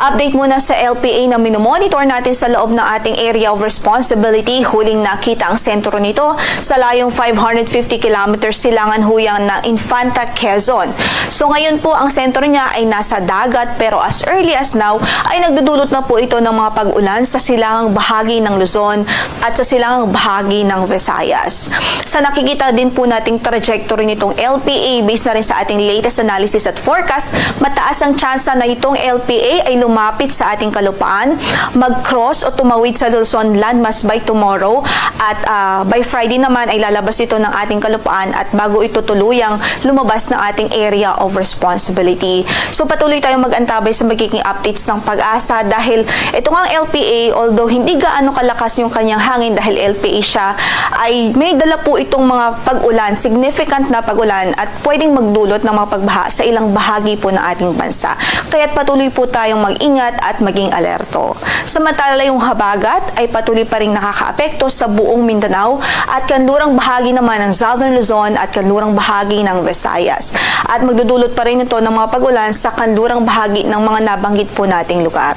Update muna sa LPA na minomonitor natin sa loob ng ating area of responsibility. Huling nakita ang sentro nito sa layong 550 kilometers silangan huyang ng Infanta, Quezon. So ngayon po ang sentro niya ay nasa dagat pero as early as now ay nagdudulot na po ito ng mga pag-ulan sa silangang bahagi ng Luzon at sa silangang bahagi ng Visayas. Sa nakikita din po nating trajectory nitong LPA based na rin sa ating latest analysis at forecast, mataas ang tsansa na itong LPA ay lumapit sa ating kalupaan, mag-cross o tumawid sa Luzon landmass by tomorrow at by Friday naman ay lalabas ito ng ating kalupaan at bago ito tuluyang lumabas ng ating area of responsibility. So patuloy tayong mag-antabay sa magiging updates ng Pag-asa dahil ito nga ang LPA, although hindi gaano kalakas yung kanyang hangin dahil LPA siya, ay may dala po itong mga pag-ulan, significant na pag-ulan at pwedeng magdulot ng mga pagbaha sa ilang bahagi po ng ating bansa. Kaya't patuloy po tayong mag-ingat at maging alerto. Samantala yung habagat ay patuloy pa rin nakakaapekto sa buong Mindanao at kanlurang bahagi naman ng Southern Luzon at kanlurang bahagi ng Visayas. At magdudulot pa rin ito ng mga pag-ulan sa kanlurang bahagi ng mga nabanggit po nating lugar.